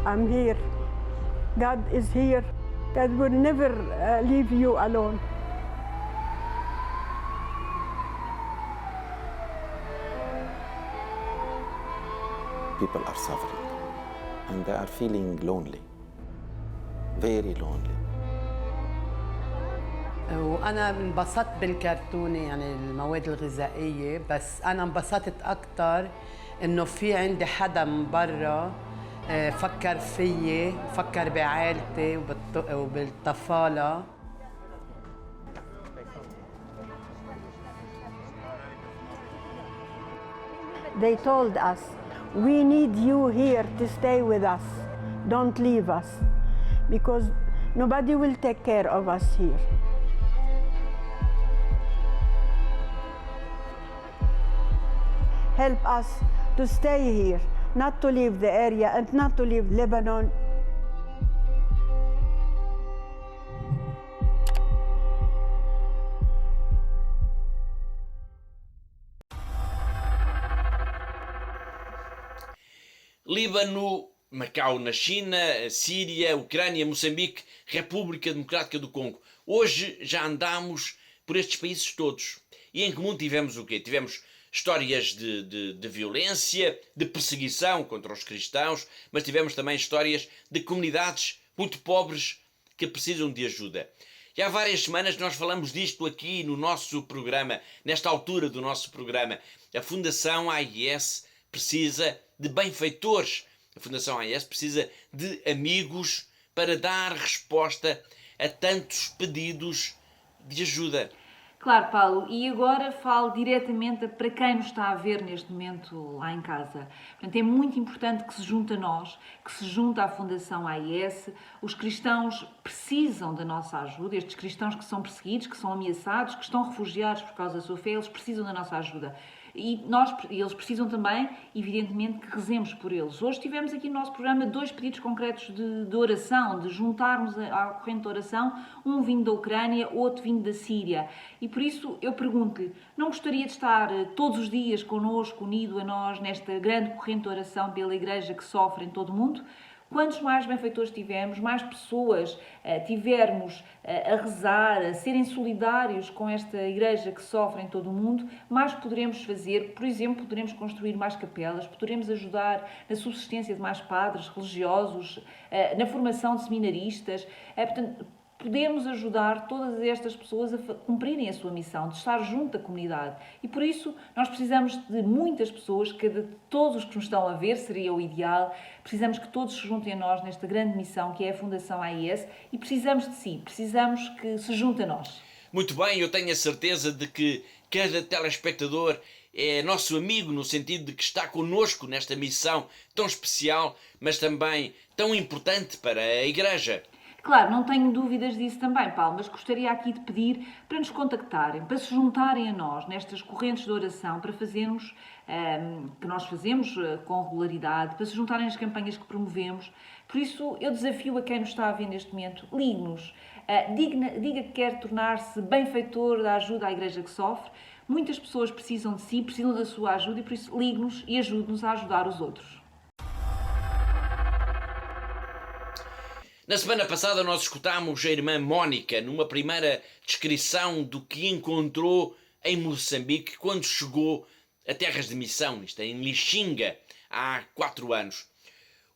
I'm here. God is here. God will never leave you alone. People are suffering and they are feeling lonely, very lonely. وأنا انبسطت بالكرتونة يعني المواد الغذائية، بس أنا انبسطت أكتر إنه في عندي حدا من برا فكر فيي، فكر بعائلتي وبالطفالة. They told us, we need you here to stay with us. Don't leave us, because nobody will take care of us here. Help us to stay here, not to leave the area and not to leave Lebanon. Líbano, Macau na China, Síria, Ucrânia, Moçambique, República Democrática do Congo. Hoje já andamos por estes países todos. E em comum tivemos o quê? Tivemos histórias de violência, de perseguição contra os cristãos, mas tivemos também histórias de comunidades muito pobres que precisam de ajuda. E há várias semanas nós falamos disto aqui no nosso programa, nesta altura do nosso programa. A Fundação AIS precisa de benfeitores. A Fundação AIS precisa de amigos para dar resposta a tantos pedidos de ajuda. Claro, Paulo, e agora falo diretamente para quem nos está a ver neste momento lá em casa. Portanto, é muito importante que se junte a nós, que se junte à Fundação AIS. Os cristãos precisam da nossa ajuda, estes cristãos que são perseguidos, que são ameaçados, que estão refugiados por causa da sua fé, eles precisam da nossa ajuda. E eles precisam também, evidentemente, que rezemos por eles. Hoje tivemos aqui no nosso programa 2 pedidos concretos de oração, de juntarmos à corrente de oração, um vindo da Ucrânia, outro vindo da Síria. E por isso eu pergunto-lhe, não gostaria de estar todos os dias connosco, unido a nós, nesta grande corrente de oração pela Igreja que sofre em todo o mundo? Quantos mais benfeitores tivermos, mais pessoas tivermos a rezar, a serem solidários com esta Igreja que sofre em todo o mundo, mais poderemos fazer. Por exemplo, poderemos construir mais capelas, poderemos ajudar na subsistência de mais padres religiosos, na formação de seminaristas. Portanto, podemos ajudar todas estas pessoas a cumprirem a sua missão, de estar junto da comunidade. E por isso nós precisamos de muitas pessoas, todos os que nos estão a ver, seria o ideal. Precisamos que todos se juntem a nós nesta grande missão que é a Fundação AIS e precisamos de si, precisamos que se junte a nós. Muito bem, eu tenho a certeza de que cada telespectador é nosso amigo no sentido de que está connosco nesta missão tão especial, mas também tão importante para a Igreja. Claro, não tenho dúvidas disso também, Paulo, mas gostaria aqui de pedir para nos contactarem, para se juntarem a nós nestas correntes de oração, para fazermos, que nós fazemos com regularidade, para se juntarem às campanhas que promovemos. Por isso, eu desafio a quem nos está a ver neste momento, ligue-nos, diga que quer tornar-se benfeitor da ajuda à Igreja que sofre. Muitas pessoas precisam de si, precisam da sua ajuda e por isso ligue-nos e ajude-nos a ajudar os outros. Na semana passada nós escutámos a irmã Mónica numa primeira descrição do que encontrou em Moçambique quando chegou a terras de missão, isto é, em Lixinga, há 4 anos.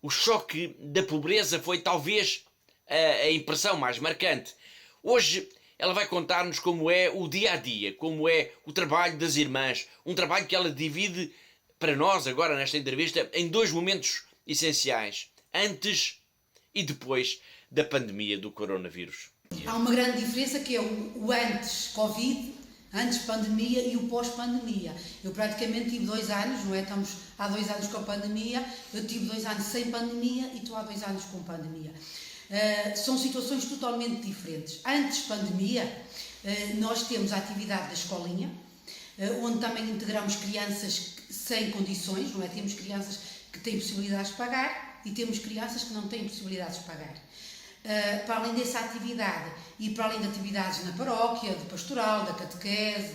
O choque da pobreza foi talvez a impressão mais marcante. Hoje ela vai contar-nos como é o dia-a-dia, como é o trabalho das irmãs, um trabalho que ela divide para nós agora nesta entrevista em 2 momentos essenciais, antes e depois da pandemia do coronavírus. Há uma grande diferença que é o antes Covid, antes pandemia e o pós-pandemia. Eu praticamente tive 2 anos, não é? Estamos há 2 anos com a pandemia, eu tive 2 anos sem pandemia e estou há 2 anos com pandemia. São situações totalmente diferentes. Antes pandemia, nós temos a atividade da escolinha, onde também integramos crianças sem condições, não é? Temos crianças que têm possibilidades de pagar e temos crianças que não têm possibilidades de pagar. Para além dessa atividade e para além de atividades na paróquia, de pastoral, da catequese,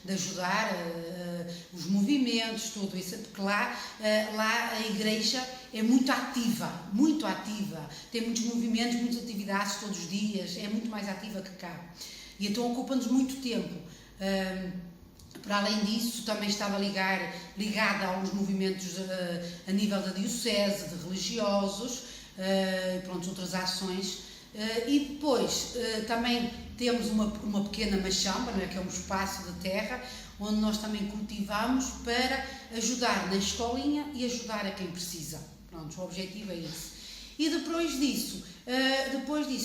de ajudar os movimentos, tudo isso, porque lá a igreja é muito ativa, tem muitos movimentos, muitas atividades todos os dias, é muito mais ativa que cá. E então ocupa-nos muito tempo. Para além disso, também estava ligada a uns movimentos a nível da diocese, de religiosos, pronto, outras ações. E depois também temos uma pequena machamba, não é? Que é um espaço de terra, onde nós também cultivamos para ajudar na escolinha e ajudar a quem precisa. Pronto, o objetivo é esse. E depois disso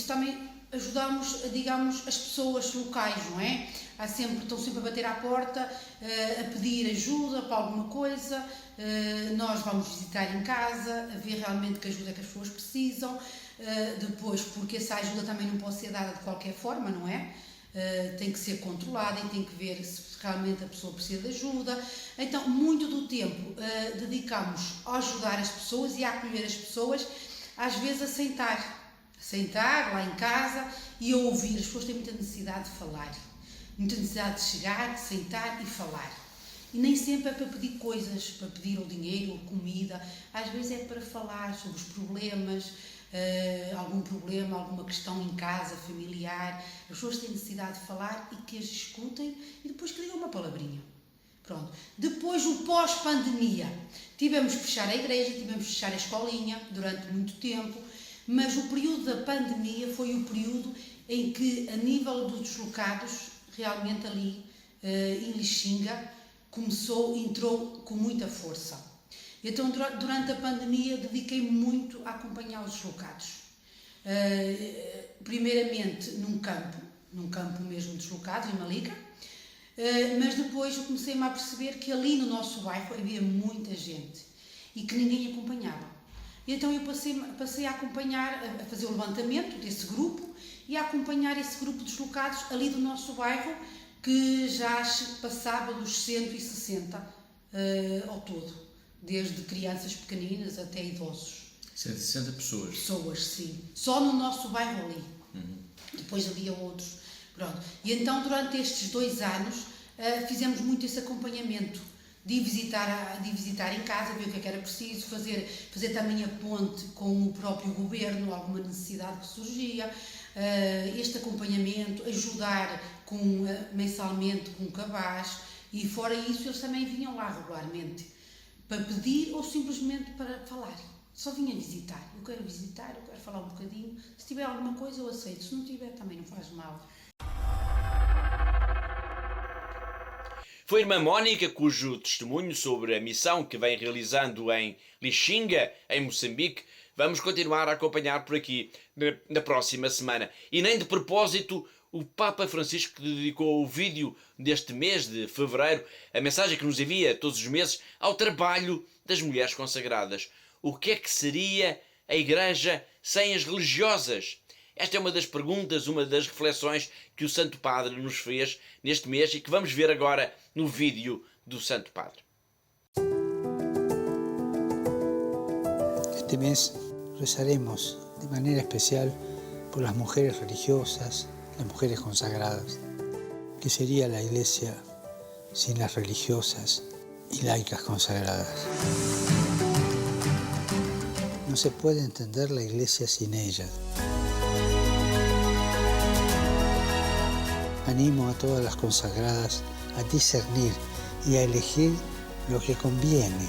também ajudamos, digamos, as pessoas locais, não é? Estão sempre a bater à porta, a pedir ajuda para alguma coisa, nós vamos visitar em casa, a ver realmente que ajuda que as pessoas precisam, depois, porque essa ajuda também não pode ser dada de qualquer forma, não é? Tem que ser controlada e tem que ver se realmente a pessoa precisa de ajuda. Então, muito do tempo dedicamos a ajudar as pessoas e a acolher as pessoas, às vezes a sentar lá em casa e a ouvir. As pessoas têm muita necessidade de falar, muita necessidade de chegar, de sentar e falar. E nem sempre é para pedir coisas, para pedir o dinheiro, comida. Às vezes é para falar sobre os problemas, algum problema, alguma questão em casa, familiar. As pessoas têm necessidade de falar e que as escutem e depois que digam uma palavrinha. Pronto. Depois, o pós-pandemia. Tivemos que fechar a igreja, tivemos que fechar a escolinha durante muito tempo, mas o período da pandemia foi o período em que, a nível dos deslocados, realmente ali em Lixinga, entrou com muita força. Então, durante a pandemia, dediquei-me muito a acompanhar os deslocados. Primeiramente num campo mesmo deslocado, em Malica, mas depois eu comecei-me a perceber que ali no nosso bairro havia muita gente e que ninguém acompanhava. E então eu passei a acompanhar, a fazer o levantamento desse grupo e a acompanhar esse grupo de deslocados ali do nosso bairro, que já passava dos 160 ao todo, desde crianças pequeninas até idosos. 160 pessoas? Pessoas, sim. Só no nosso bairro ali. Depois havia outros. Pronto. E então, durante estes 2 anos, fizemos muito esse acompanhamento, de visitar em casa, ver o que era preciso, fazer também a ponte com o próprio governo, alguma necessidade que surgia, este acompanhamento, ajudar mensalmente com o cabaz, e fora isso eles também vinham lá regularmente, para pedir ou simplesmente para falar. Só vinha visitar. Eu quero visitar, eu quero falar um bocadinho. Se tiver alguma coisa eu aceito, se não tiver também não faz mal. Foi a irmã Mónica, cujo testemunho sobre a missão que vem realizando em Lixinga, em Moçambique, vamos continuar a acompanhar por aqui na próxima semana. E nem de propósito, o Papa Francisco dedicou o vídeo deste mês de fevereiro, a mensagem que nos envia todos os meses, ao trabalho das mulheres consagradas. O que é que seria a Igreja sem as religiosas? Esta é uma das perguntas, uma das reflexões que o Santo Padre nos fez neste mês e que vamos ver agora no vídeo do Santo Padre. Este mês rezaremos de maneira especial por las mujeres religiosas, las mujeres consagradas. ¿Qué sería la Iglesia sin las religiosas y laicas consagradas? No se puede entender la Iglesia sin ellas. Animo a todas las consagradas a discernir y a elegir lo que conviene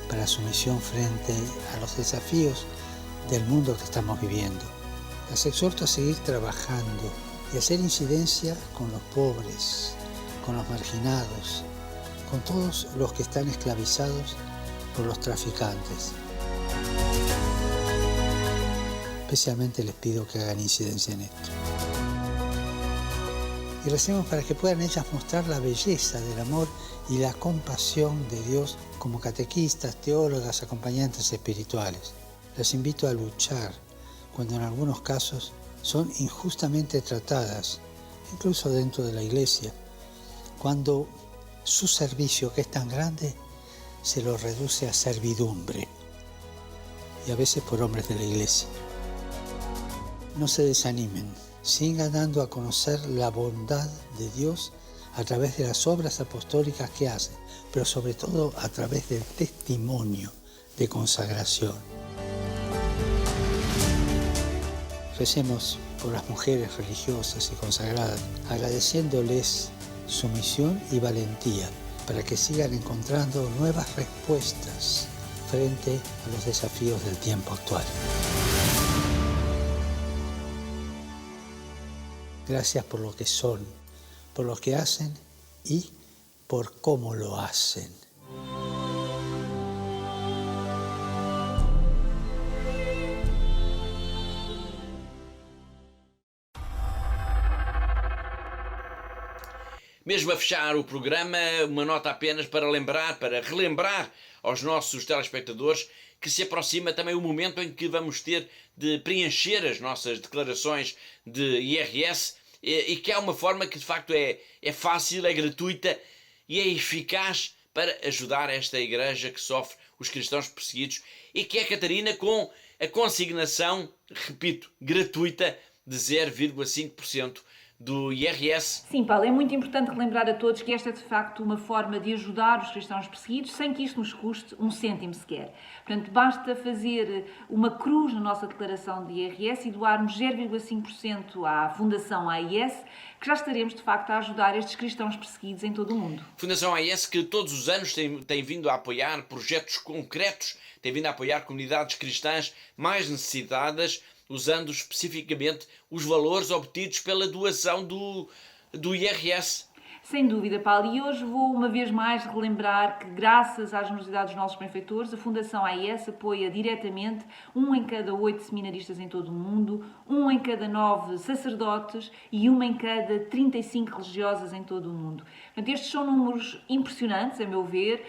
para su misión frente a los desafíos del mundo que estamos viviendo. Las exhorto a seguir trabajando y a hacer incidencia con los pobres, con los marginados, con todos los que están esclavizados por los traficantes. Especialmente les pido que hagan incidencia en esto. Y recemos para que puedan ellas mostrar la belleza del amor y la compasión de Dios como catequistas, teólogas, acompañantes espirituales. Les invito a luchar cuando en algunos casos son injustamente tratadas, incluso dentro de la Iglesia, cuando su servicio, que es tan grande, se lo reduce a servidumbre, y a veces por hombres de la Iglesia. No se desanimen, sigan dando a conocer la bondad de Dios a través de las obras apostólicas que hacen, pero sobre todo a través del testimonio de consagración. Recemos por las mujeres religiosas y consagradas, agradeciéndoles su misión y valentía para que sigan encontrando nuevas respuestas frente a los desafíos del tiempo actual. Gracias por lo que son, por lo que hacen y por cómo lo hacen. Mesmo a fechar o programa, uma nota apenas para relembrar aos nossos telespectadores que se aproxima também o momento em que vamos ter de preencher as nossas declarações de IRS e que há uma forma que de facto é fácil, é gratuita e é eficaz para ajudar esta igreja que sofre os cristãos perseguidos e que é Catarina com a consignação, repito, gratuita de 0,5% do IRS. Sim, Paulo, é muito importante relembrar a todos que esta é de facto uma forma de ajudar os cristãos perseguidos sem que isto nos custe um cêntimo sequer. Portanto, basta fazer uma cruz na nossa declaração de IRS e doarmos 0,5% à Fundação AIS, que já estaremos de facto a ajudar estes cristãos perseguidos em todo o mundo. Fundação AIS que todos os anos tem vindo a apoiar projetos concretos, tem vindo a apoiar comunidades cristãs mais necessitadas, usando especificamente os valores obtidos pela doação do IRS. Sem dúvida, Paulo, e hoje vou uma vez mais relembrar que, graças à generosidade dos nossos benfeitores, a Fundação AIS apoia diretamente 1 em cada 8 seminaristas em todo o mundo, 1 em cada 9 sacerdotes e 1 em cada 35 religiosas em todo o mundo. Portanto, estes são números impressionantes, a meu ver,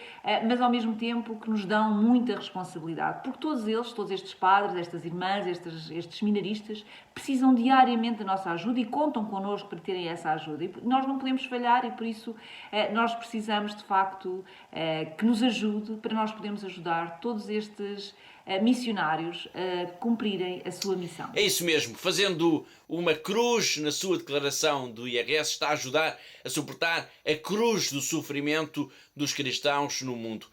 mas ao mesmo tempo que nos dão muita responsabilidade, porque todos eles, todos estes padres, estas irmãs, estes seminaristas, precisam diariamente da nossa ajuda e contam connosco para terem essa ajuda. E nós não podemos falhar e por isso nós precisamos de facto que nos ajude para nós podermos ajudar todos estes missionários a cumprirem a sua missão. É isso mesmo, fazendo uma cruz na sua declaração do IRS está a ajudar a suportar a cruz do sofrimento dos cristãos no mundo.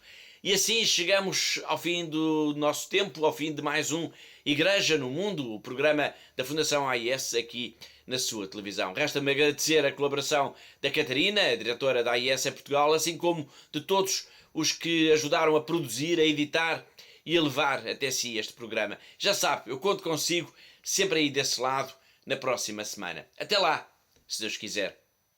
E assim chegamos ao fim do nosso tempo, ao fim de mais um Igreja no Mundo, o programa da Fundação AIS aqui na sua televisão. Resta-me agradecer a colaboração da Catarina, a diretora da AIS em Portugal, assim como de todos os que ajudaram a produzir, a editar e a levar até si este programa. Já sabe, eu conto consigo sempre aí desse lado na próxima semana. Até lá, se Deus quiser.